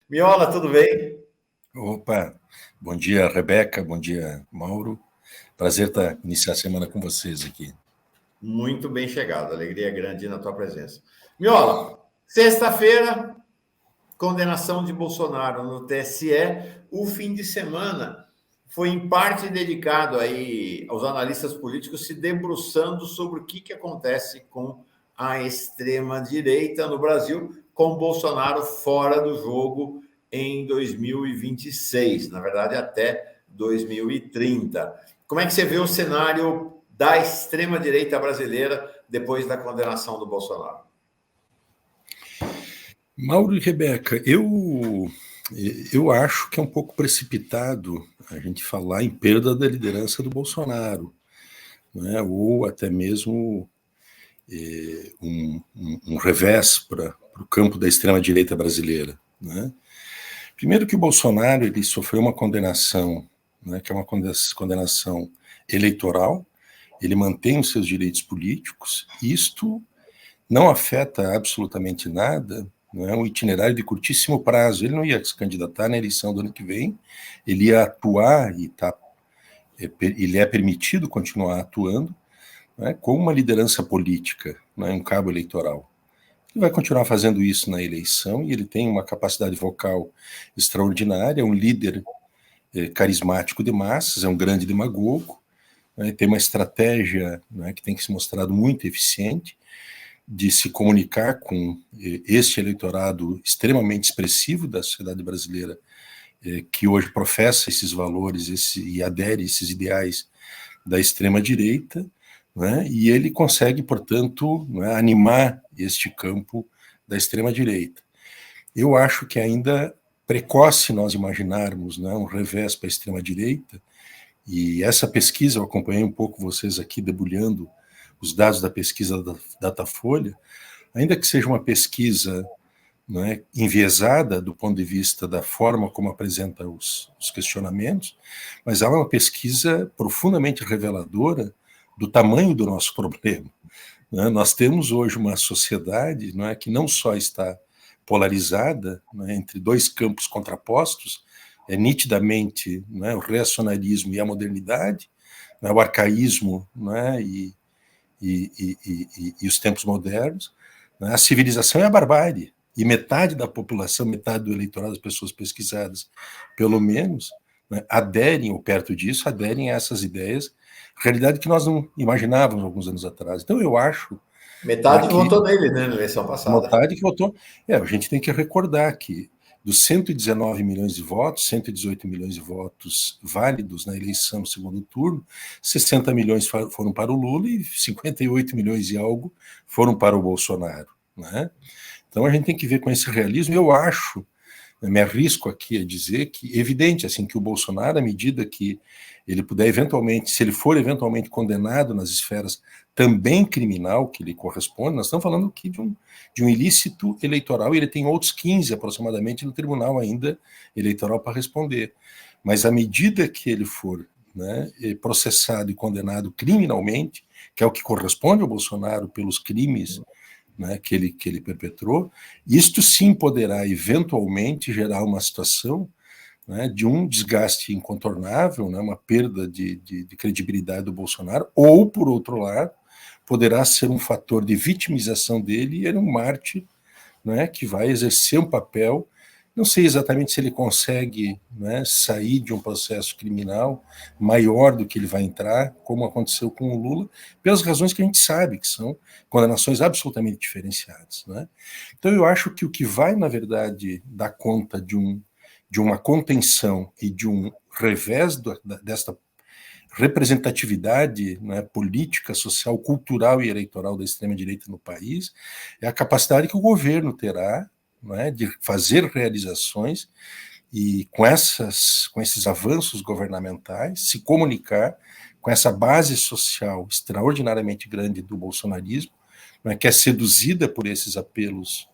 Miola, tudo bem? Opa, bom dia, Rebeca, bom dia, Mauro. Prazer iniciar a semana com vocês aqui. Muito bem chegado, alegria grande na tua presença. Miola, sexta-feira, condenação de Bolsonaro no TSE. O fim de semana foi em parte dedicado aí aos analistas políticos se debruçando sobre o que acontece com a extrema-direita no Brasil, com Bolsonaro fora do jogo em 2026, na verdade até 2030. Como é que você vê o cenário da extrema-direita brasileira depois da condenação do Bolsonaro? Mauro e Rebeca, eu acho que é um pouco precipitado a gente falar em perda da liderança do Bolsonaro, né? Ou até mesmo um revés para o campo da extrema-direita brasileira, né? Primeiro que o Bolsonaro ele sofreu uma condenação, né, que é uma condenação eleitoral, ele mantém os seus direitos políticos, e isto não afeta absolutamente nada, não é um itinerário de curtíssimo prazo. Ele não ia se candidatar na eleição do ano que vem, ele ia atuar ele é permitido continuar atuando, com uma liderança política, um cabo eleitoral. Ele vai continuar fazendo isso na eleição e ele tem uma capacidade vocal extraordinária, é um líder carismático de massas, é um grande demagogo, tem uma estratégia que tem que se mostrado muito eficiente, de se comunicar com este eleitorado extremamente expressivo da sociedade brasileira, que hoje professa esses valores e adere a esses ideais da extrema-direita, né, e ele consegue, portanto, animar este campo da extrema-direita. Eu acho que ainda precoce nós imaginarmos um revés para a extrema-direita, e essa pesquisa, eu acompanhei um pouco vocês aqui debulhando os dados da pesquisa da Datafolha, ainda que seja uma pesquisa enviesada do ponto de vista da forma como apresenta os questionamentos, mas ela é uma pesquisa profundamente reveladora do tamanho do nosso problema. Nós temos hoje uma sociedade que não só está polarizada entre dois campos contrapostos, nitidamente o reacionarismo e a modernidade, o arcaísmo e os tempos modernos, a civilização e a barbárie. E metade da população, metade do eleitorado, das pessoas pesquisadas, pelo menos, aderem, ou perto disso, aderem a essas ideias, realidade que nós não imaginávamos alguns anos atrás. Então, eu acho Metade que votou nele, né, na eleição passada. metade que votou. A gente tem que recordar que dos 119 milhões de votos, 118 milhões de votos válidos na eleição no segundo turno, 60 milhões foram para o Lula e 58 milhões e algo foram para o Bolsonaro, né? Então a gente tem que ver com esse realismo. Eu acho, me arrisco aqui a dizer que é evidente assim que o Bolsonaro, à medida que ele puder eventualmente, se ele for eventualmente condenado nas esferas também criminal que lhe corresponde, nós estamos falando aqui de um ilícito eleitoral, e ele tem outros 15 aproximadamente no tribunal ainda eleitoral para responder. Mas à medida que ele for processado e condenado criminalmente, que é o que corresponde ao Bolsonaro pelos crimes que ele perpetrou, isto sim poderá eventualmente gerar uma situação de um desgaste incontornável, uma perda de credibilidade do Bolsonaro, ou, por outro lado, poderá ser um fator de vitimização dele e ele é um mártir que vai exercer um papel. Não sei exatamente se ele consegue sair de um processo criminal maior do que ele vai entrar, como aconteceu com o Lula, pelas razões que a gente sabe, que são condenações absolutamente diferenciadas. Então, eu acho que o que vai, na verdade, dar conta de uma contenção e de um revés desta representatividade política, social, cultural e eleitoral da extrema-direita no país, é a capacidade que o governo terá de fazer realizações e com esses avanços governamentais, se comunicar com essa base social extraordinariamente grande do bolsonarismo, que é seduzida por esses apelos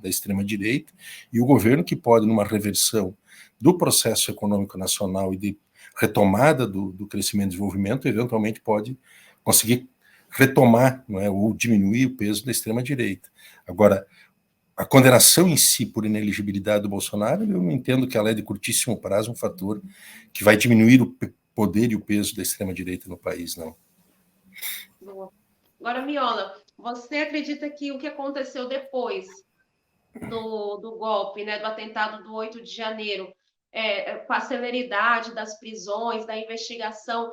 da extrema-direita, e o governo que pode, numa reversão do processo econômico nacional e de retomada do crescimento e desenvolvimento, eventualmente pode conseguir retomar ou diminuir o peso da extrema-direita. Agora, a condenação em si por inelegibilidade do Bolsonaro, eu entendo que ela é de curtíssimo prazo um fator que vai diminuir o poder e o peso da extrema-direita no país, não. Boa. Agora, Miola, você acredita que o que aconteceu depois do golpe, né, do atentado do 8 de janeiro, com a celeridade das prisões, da investigação,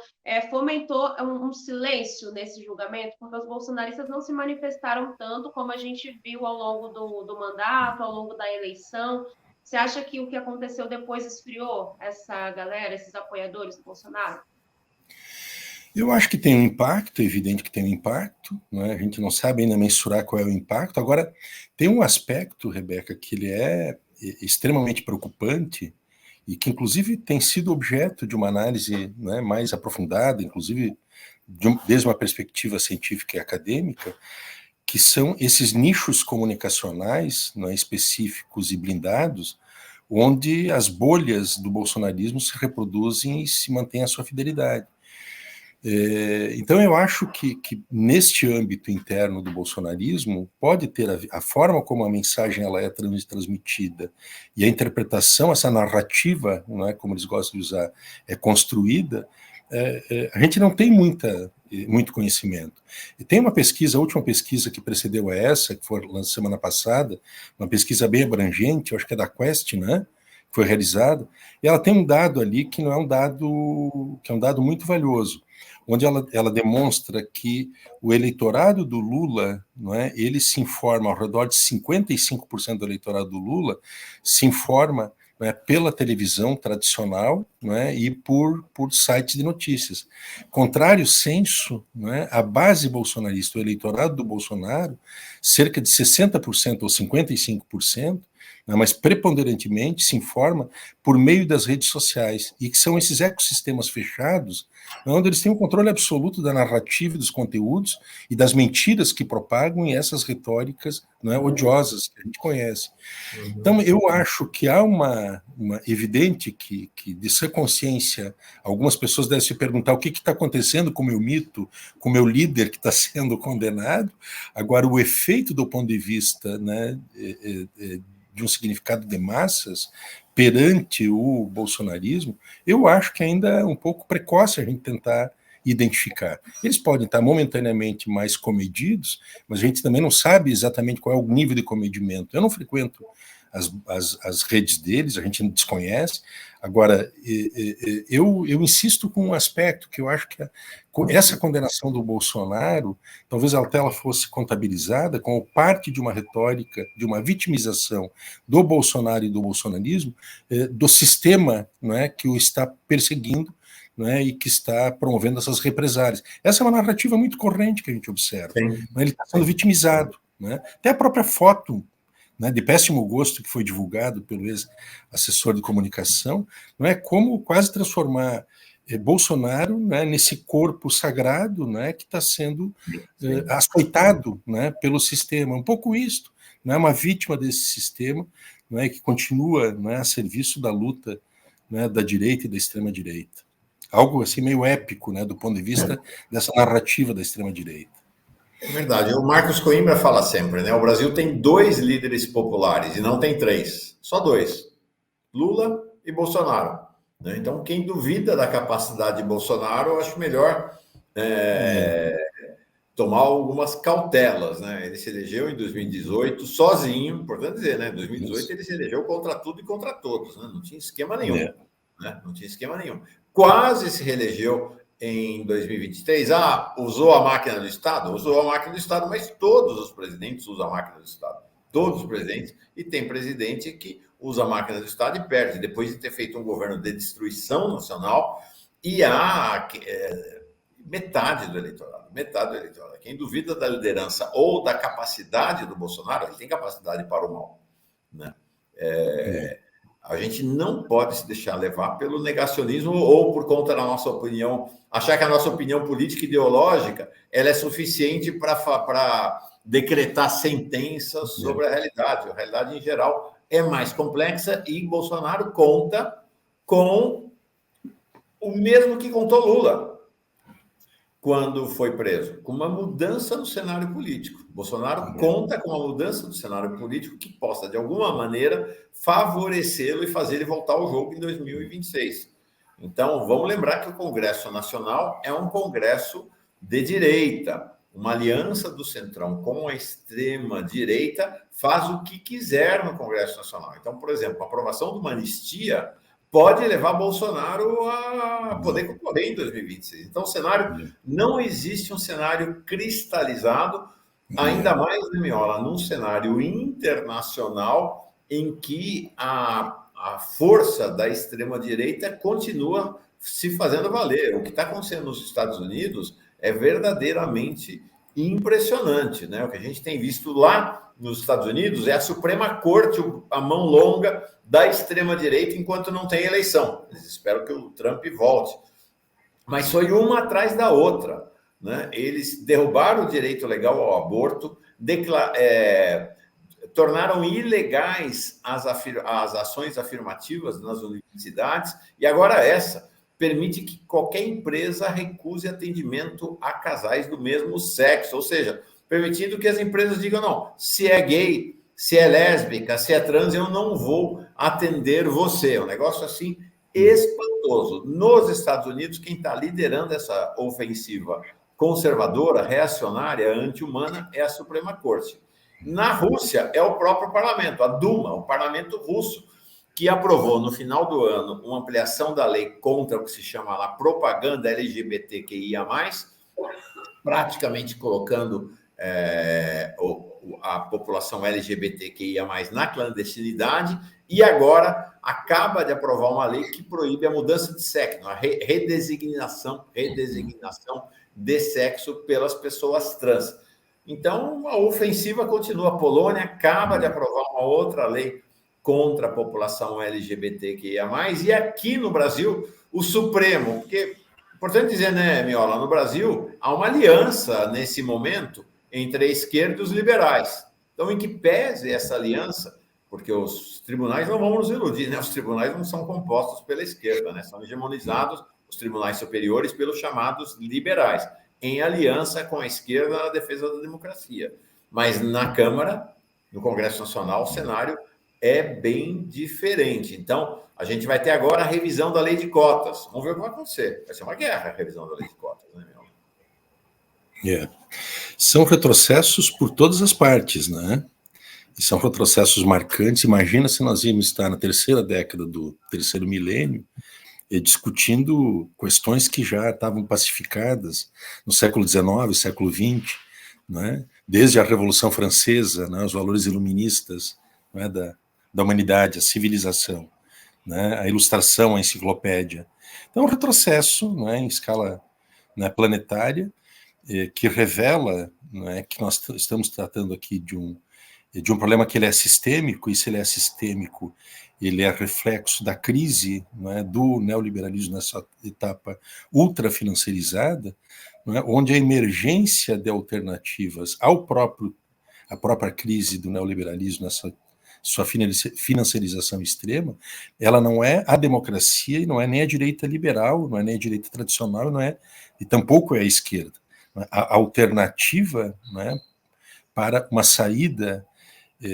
fomentou um silêncio nesse julgamento? Porque os bolsonaristas não se manifestaram tanto como a gente viu ao longo do mandato, ao longo da eleição. Você acha que o que aconteceu depois esfriou essa galera, esses apoiadores do Bolsonaro? Eu acho que tem um impacto, é evidente que tem um impacto, né? A gente não sabe ainda mensurar qual é o impacto. Agora, tem um aspecto, Rebeca, que ele é extremamente preocupante e que, inclusive, tem sido objeto de uma análise, né, mais aprofundada, inclusive desde uma perspectiva científica e acadêmica, que são esses nichos comunicacionais, né, específicos e blindados, onde as bolhas do bolsonarismo se reproduzem e se mantém a sua fidelidade. Então eu acho que neste âmbito interno do bolsonarismo pode ter a forma como a mensagem ela é transmitida e a interpretação, essa narrativa, não é, como eles gostam de usar, é construída, a gente não tem muito conhecimento. E tem uma pesquisa, a última pesquisa que precedeu a essa, que foi lançada semana passada, uma pesquisa bem abrangente, eu acho que é da Quest, né? Foi realizada, e ela tem um dado ali que não é um dado, que é um dado muito valioso, onde ela demonstra que o eleitorado do Lula, não é, ele se informa, ao redor de 55% do eleitorado do Lula se informa, não é, pela televisão tradicional, não é, e por sites de notícias. Contrário senso, não é, a base bolsonarista, o eleitorado do Bolsonaro, cerca de 60% ou 55%, mas preponderantemente se informa por meio das redes sociais, e que são esses ecossistemas fechados, onde eles têm um controle absoluto da narrativa, dos conteúdos e das mentiras que propagam e essas retóricas, não é, odiosas que a gente conhece. Então, eu acho que há uma evidente que de sua consciência, algumas pessoas devem se perguntar o que está acontecendo com o meu mito, com o meu líder que está sendo condenado. Agora, o efeito do ponto de vista, né, de um significado de massas perante o bolsonarismo, eu acho que ainda é um pouco precoce a gente tentar identificar. Eles podem estar momentaneamente mais comedidos, mas a gente também não sabe exatamente qual é o nível de comedimento. Eu não frequento as redes deles, a gente desconhece. Agora, eu insisto com um aspecto que eu acho que essa condenação do Bolsonaro, talvez até ela fosse contabilizada como parte de uma retórica, de uma vitimização do Bolsonaro e do bolsonarismo, do sistema, não é, que o está perseguindo, não é, e que está promovendo essas represálias. Essa é uma narrativa muito corrente que a gente observa. Não é? Ele está sendo vitimizado. Não é? Até a própria foto, né, de péssimo gosto que foi divulgado pelo ex-assessor de comunicação, não é, como quase transformar Bolsonaro, né, nesse corpo sagrado, né, que está sendo açoitado, né, pelo sistema. Um pouco isto, não é, uma vítima desse sistema, não é, que continua, não é, a serviço da luta, né, da direita e da extrema-direita. Algo assim meio épico, né, do ponto de vista dessa narrativa da extrema-direita. É verdade. O Marcos Coimbra fala sempre, né? O Brasil tem 2 líderes populares e não tem 3, só 2, Lula e Bolsonaro. Né? Então, quem duvida da capacidade de Bolsonaro, eu acho melhor tomar algumas cautelas. Né? Ele se elegeu em 2018 sozinho, importante dizer, né? Em 2018 ele se elegeu contra tudo e contra todos, né? Não tinha esquema nenhum. Né? Não tinha esquema nenhum. Quase se reelegeu em 2023, usou a máquina do Estado? Usou a máquina do Estado, mas todos os presidentes usam a máquina do Estado. Todos os presidentes. E tem presidente que usa a máquina do Estado e perde, depois de ter feito um governo de destruição nacional, e há metade do eleitorado. Quem duvida da liderança ou da capacidade do Bolsonaro, ele tem capacidade para o mal. Né? A gente não pode se deixar levar pelo negacionismo ou por conta da nossa opinião, achar que a nossa opinião política e ideológica ela é suficiente para decretar sentenças sobre a realidade. A realidade, em geral, é mais complexa e Bolsonaro conta com o mesmo que contou Lula. quando foi preso? Com uma mudança no cenário político. Bolsonaro conta com uma mudança do cenário político que possa, de alguma maneira, favorecê-lo e fazer ele voltar ao jogo em 2026. Então, vamos lembrar que o Congresso Nacional é um congresso de direita. Uma aliança do Centrão com a extrema-direita faz o que quiser no Congresso Nacional. Então, por exemplo, a aprovação de uma anistia pode levar Bolsonaro a poder concorrer em 2026. Então, o cenário, não existe um cenário cristalizado, ainda mais, né, Miola, num cenário internacional em que a força da extrema-direita continua se fazendo valer. O que está acontecendo nos Estados Unidos é verdadeiramente impressionante, né? O que a gente tem visto lá nos Estados Unidos é a Suprema Corte, a mão longa da extrema-direita, enquanto não tem eleição. Eles esperam que o Trump volte. Mas foi uma atrás da outra, né? Eles derrubaram o direito legal ao aborto, tornaram ilegais as ações afirmativas nas universidades, e agora permite que qualquer empresa recuse atendimento a casais do mesmo sexo, ou seja, permitindo que as empresas digam, não, se é gay, se é lésbica, se é trans, eu não vou atender você. É um negócio assim espantoso. Nos Estados Unidos, quem está liderando essa ofensiva conservadora, reacionária, anti-humana, é a Suprema Corte. Na Rússia, é o próprio parlamento, a Duma, o parlamento russo, que aprovou no final do ano uma ampliação da lei contra o que se chama lá propaganda LGBTQIA+, praticamente colocando a população LGBTQIA+, na clandestinidade, e agora acaba de aprovar uma lei que proíbe a mudança de sexo, a redesignação de sexo pelas pessoas trans. Então, a ofensiva continua. A Polônia acaba de aprovar uma outra lei contra a população LGBTQIA+, e aqui no Brasil, o Supremo, porque, importante dizer, né, Miola, no Brasil, há uma aliança, nesse momento, entre a esquerda e os liberais. Então, em que pese essa aliança, porque os tribunais não vão nos iludir, né? Os tribunais não são compostos pela esquerda, né? São hegemonizados, os tribunais superiores, pelos chamados liberais, em aliança com a esquerda na defesa da democracia. Mas na Câmara, no Congresso Nacional, o cenário é bem diferente. Então, a gente vai ter agora a revisão da lei de cotas. Vamos ver o que vai acontecer. Vai ser uma guerra a revisão da lei de cotas, né, meu? São retrocessos por todas as partes, né? E são retrocessos marcantes. Imagina se nós íamos estar na terceira década do terceiro milênio discutindo questões que já estavam pacificadas no século XIX, século XX, né? Desde a Revolução Francesa, né? Os valores iluministas, né? da humanidade, a civilização, né? A ilustração, a enciclopédia. Então, um retrocesso, né? Em escala, né? Planetária, que revela, né? Que nós estamos tratando aqui de um problema que ele é sistêmico, e se ele é sistêmico, ele é reflexo da crise, né, do neoliberalismo nessa etapa ultrafinanciarizada, né, onde a emergência de alternativas à própria crise do neoliberalismo, nessa sua financiarização extrema, ela não é a democracia e não é nem a direita liberal, não é nem a direita tradicional, e tampouco é a esquerda. A alternativa, né, para uma saída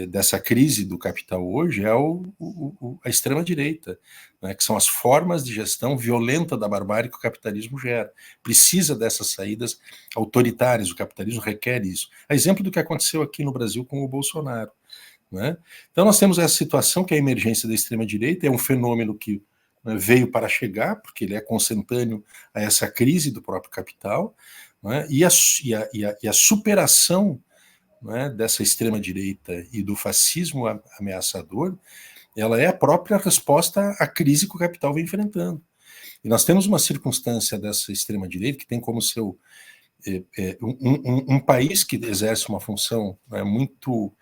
dessa crise do capital hoje é a extrema-direita, né, que são as formas de gestão violenta da barbárie que o capitalismo gera. Precisa dessas saídas autoritárias, o capitalismo requer isso. A exemplo do que aconteceu aqui no Brasil com o Bolsonaro, né? Então nós temos essa situação que é a emergência da extrema-direita, é um fenômeno que, né, veio para chegar, porque ele é consentâneo a essa crise do próprio capital, né, e a superação, né, dessa extrema-direita e do fascismo ameaçador, ela é a própria resposta à crise que o capital vem enfrentando. E nós temos uma circunstância dessa extrema-direita que tem como seu um país que exerce uma função, né, muito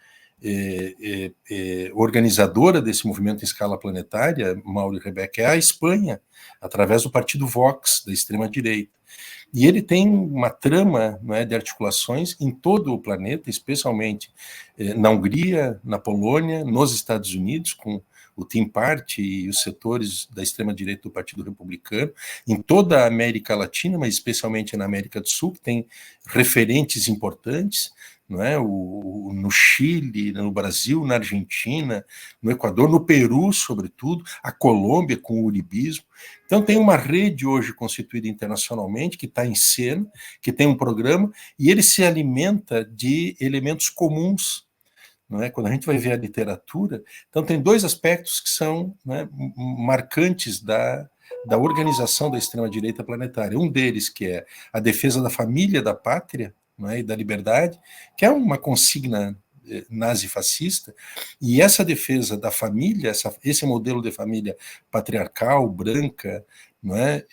organizadora desse movimento em escala planetária, Mauro e Rebeca, é a Espanha, através do partido Vox, da extrema-direita. E ele tem uma trama, né, de articulações em todo o planeta, especialmente na Hungria, na Polônia, nos Estados Unidos, com o Tea Party e os setores da extrema-direita do Partido Republicano, em toda a América Latina, mas especialmente na América do Sul, que tem referentes importantes, não é? No Chile, no Brasil, na Argentina, no Equador, no Peru, sobretudo, a Colômbia com o uribismo. Então tem uma rede hoje constituída internacionalmente, que está em cena, que tem um programa, e ele se alimenta de elementos comuns, não é? Quando a gente vai ver a literatura, então tem dois aspectos que são, né, marcantes da organização da extrema-direita planetária. Um deles que é a defesa da família, da pátria, não é, e da liberdade, que é uma consigna nazi-fascista, e essa defesa da família, esse modelo de família patriarcal, branca, não é,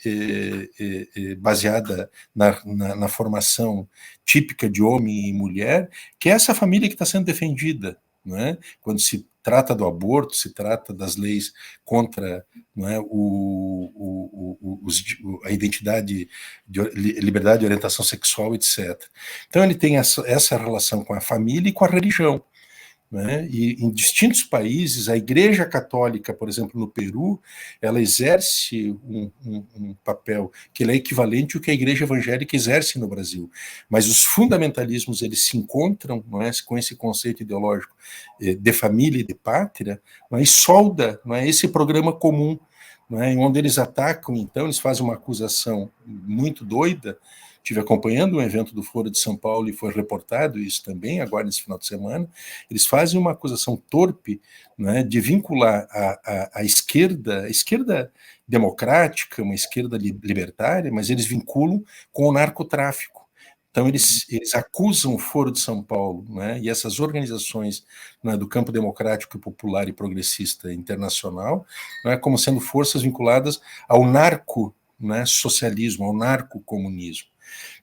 baseada na formação típica de homem e mulher, que é essa família que está sendo defendida, não é? Quando se trata do aborto, se trata das leis contra, não é, a identidade, liberdade de orientação sexual, etc. Então ele tem essa relação com a família e com a religião. Né? E em distintos países, a Igreja Católica, por exemplo, no Peru, ela exerce um papel que é equivalente ao que a Igreja Evangélica exerce no Brasil. Mas os fundamentalismos, eles se encontram, não é, com esse conceito ideológico de família e de pátria, não é, e solda, não é, esse programa comum, não é, onde eles atacam, então, eles fazem uma acusação muito doida. Estive acompanhando um evento do Foro de São Paulo e foi reportado isso também, agora nesse final de semana. Eles fazem uma acusação torpe, né, de vincular a esquerda democrática, uma esquerda libertária, mas eles vinculam com o narcotráfico. Então, eles acusam o Foro de São Paulo, né, e essas organizações, né, do campo democrático, popular e progressista internacional, né, como sendo forças vinculadas ao narco-socialismo, ao narco-comunismo.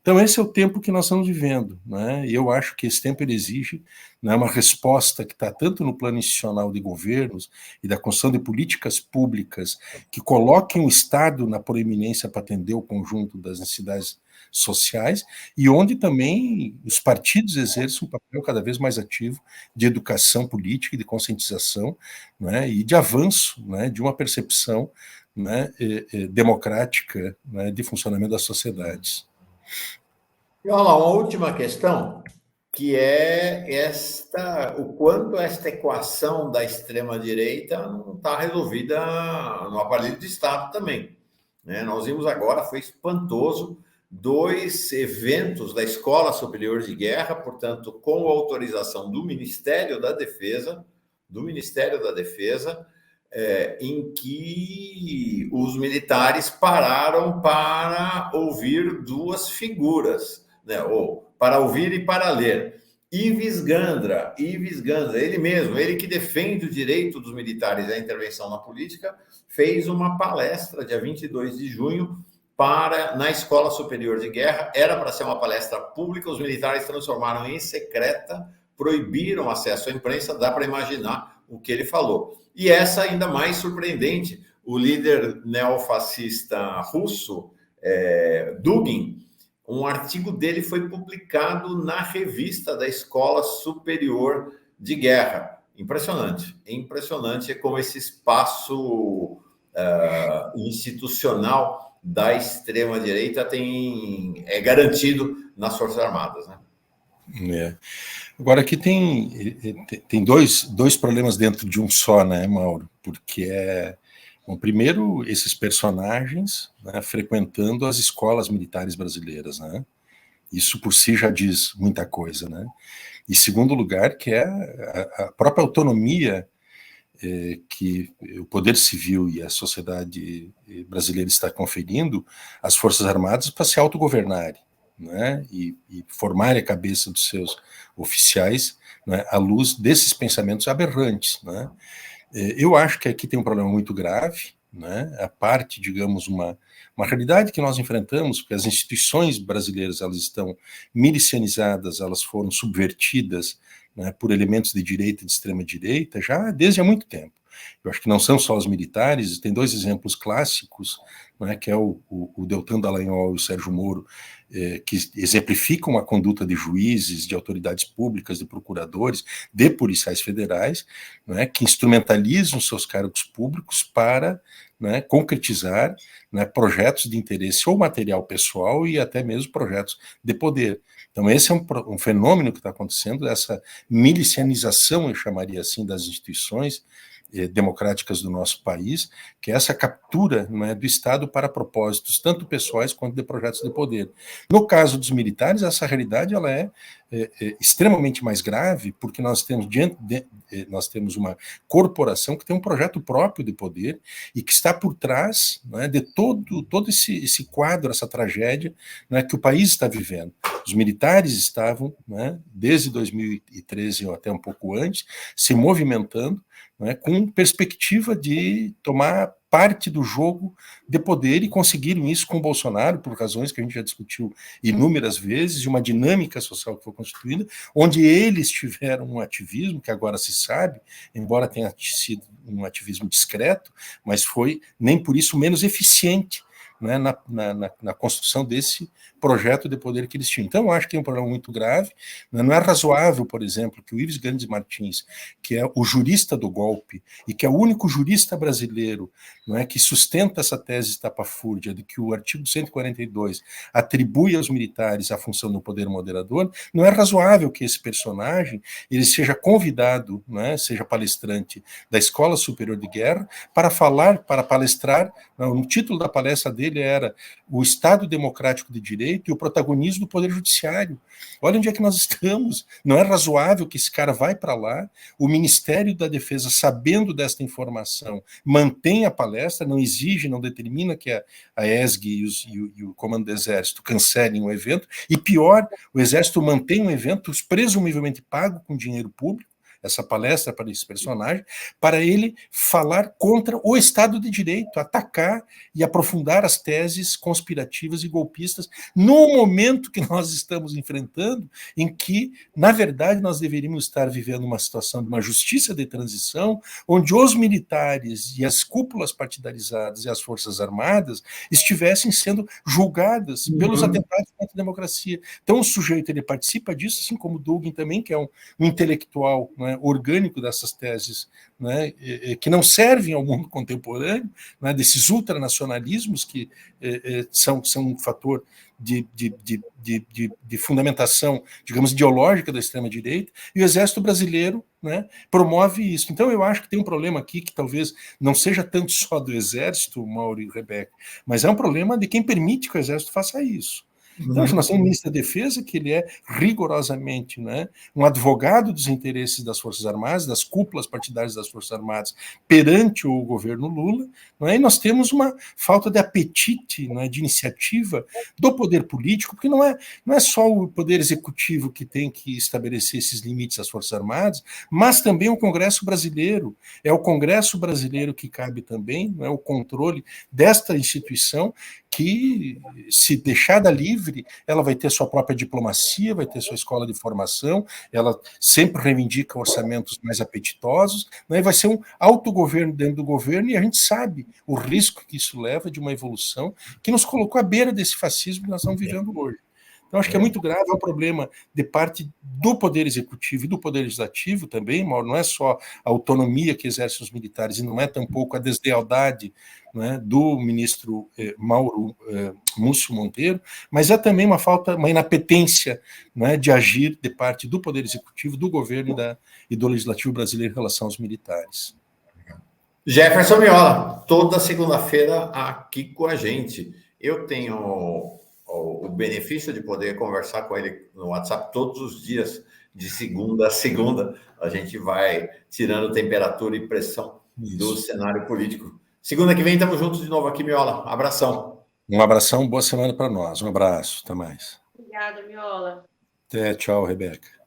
Então, esse é o tempo que nós estamos vivendo, né? E eu acho que esse tempo ele exige, né, uma resposta que está tanto no plano institucional de governos e da construção de políticas públicas que coloquem o Estado na proeminência para atender o conjunto das necessidades sociais, e onde também os partidos exercem um papel cada vez mais ativo de educação política, de conscientização, né, e de avanço, né, de uma percepção, né, democrática, né, de funcionamento das sociedades. E olha lá, uma última questão, que é o quanto esta equação da extrema-direita não está resolvida no aparelho de Estado também. Né? Nós vimos agora, foi espantoso, 2 eventos da Escola Superior de Guerra, portanto, com autorização do Ministério da Defesa, em que os militares pararam para ouvir 2 figuras, né? Ou para ouvir e para ler. Ives Gandra, ele mesmo, ele que defende o direito dos militares à intervenção na política, fez uma palestra dia 22 de junho na Escola Superior de Guerra. Era para ser uma palestra pública, os militares transformaram em secreta, proibiram acesso à imprensa, dá para imaginar o que ele falou. E essa ainda mais surpreendente, o líder neofascista russo, Dugin, um artigo dele foi publicado na revista da Escola Superior de Guerra. Impressionante como esse espaço institucional da extrema-direita é garantido nas Forças Armadas, né? Agora, aqui tem dois problemas dentro de um só, né, Mauro? Porque bom, primeiro, esses personagens, né, frequentando as escolas militares brasileiras, né? Isso por si já diz muita coisa, né? E segundo lugar, que é a própria autonomia que o poder civil e a sociedade brasileira está conferindo às Forças Armadas para se autogovernarem, né, e formar a cabeça dos seus oficiais, né, à luz desses pensamentos aberrantes, né. Eu acho que aqui tem um problema muito grave, né, a parte, digamos, uma realidade que nós enfrentamos, porque as instituições brasileiras elas estão milicianizadas, elas foram subvertidas, né, por elementos de direita e de extrema-direita já desde há muito tempo. Eu acho que não são só os militares, tem dois exemplos clássicos, né, que é o Deltan Dallagnol e o Sérgio Moro, que exemplificam a conduta de juízes, de autoridades públicas, de procuradores, de policiais federais, né, que instrumentalizam seus cargos públicos para, né, concretizar, né, projetos de interesse ou material pessoal e até mesmo projetos de poder. Então esse é um fenômeno que está acontecendo, essa milicianização, eu chamaria assim, das instituições democráticas do nosso país, que é essa captura, não é, do Estado para propósitos tanto pessoais quanto de projetos de poder. No caso dos militares, essa realidade ela é extremamente mais grave, porque nós temos uma corporação que tem um projeto próprio de poder e que está por trás, né, de todo esse quadro, essa tragédia, né, que o país está vivendo. Os militares estavam, né, desde 2013 ou até um pouco antes, se movimentando, né, com perspectiva de tomar parte do jogo de poder, e conseguiram isso com o Bolsonaro, por razões que a gente já discutiu inúmeras vezes, de uma dinâmica social que foi constituída, onde eles tiveram um ativismo, que agora se sabe, embora tenha sido um ativismo discreto, mas foi, nem por isso, menos eficiente, né, na construção desse projeto de poder que eles tinham. Então, eu acho que é um problema muito grave. Não é razoável, por exemplo, que o Ives Grandes Martins, que é o jurista do golpe e que é o único jurista brasileiro, não é, que sustenta essa tese estapafúrdia de que o artigo 142 atribui aos militares a função do poder moderador, não é razoável que esse personagem ele seja convidado, não é, seja palestrante da Escola Superior de Guerra para palestrar. Não, o título da palestra dele era o Estado Democrático de Direito e o protagonismo do Poder Judiciário. Olha onde é que nós estamos. Não é razoável que esse cara vai para lá, o Ministério da Defesa, sabendo desta informação, mantém a palestra, não exige, não determina que a ESG e o Comando do Exército cancelem o evento, e pior, o Exército mantém um evento presumivelmente pago com dinheiro público, essa palestra para esse personagem, para ele falar contra o Estado de Direito, atacar e aprofundar as teses conspirativas e golpistas no momento que nós estamos enfrentando, em que, na verdade, nós deveríamos estar vivendo uma situação de uma justiça de transição, onde os militares e as cúpulas partidarizadas e as Forças Armadas estivessem sendo julgadas pelos atentados contra a democracia. Então, o sujeito ele participa disso, assim como o Dugin também, que é um intelectual, não é, orgânico dessas teses, né, que não servem ao mundo contemporâneo, né, desses ultranacionalismos que são um fator de fundamentação, digamos, ideológica da extrema-direita, e o Exército Brasileiro, né, promove isso. Então, eu acho que tem um problema aqui que talvez não seja tanto só do Exército, Mauro e Rebeca, mas é um problema de quem permite que o Exército faça isso. Então, nós temos um ministro da Defesa que ele é rigorosamente, né, um advogado dos interesses das Forças Armadas, das cúpulas partidárias das Forças Armadas perante o governo Lula, né, e nós temos uma falta de apetite, né, de iniciativa do poder político, porque não é só o poder executivo que tem que estabelecer esses limites às Forças Armadas, mas também o Congresso brasileiro. É o Congresso brasileiro que cabe também, né, o controle desta instituição, que, se deixada livre, ela vai ter sua própria diplomacia, vai ter sua escola de formação, ela sempre reivindica orçamentos mais apetitosos, né, e vai ser um autogoverno dentro do governo, e a gente sabe o risco que isso leva de uma evolução que nos colocou à beira desse fascismo que nós estamos vivendo hoje. Então, acho que é muito grave, é um problema de parte do Poder Executivo e do Poder Legislativo também, Mauro, não é só a autonomia que exercem os militares, e não é tampouco a deslealdade, né, do ministro Mauro Múcio Monteiro, mas é também uma inapetência, né, de agir de parte do Poder Executivo, do governo e do Legislativo brasileiro em relação aos militares. Jefferson Miola, toda segunda-feira aqui com a gente. Eu tenho o benefício de poder conversar com ele no WhatsApp todos os dias, de segunda a segunda. A gente vai tirando temperatura e pressão do cenário político. Segunda que vem, estamos juntos de novo aqui, Miola. Abração. Um abração, boa semana para nós. Um abraço, até mais. Obrigada, Miola. Até, tchau, Rebeca.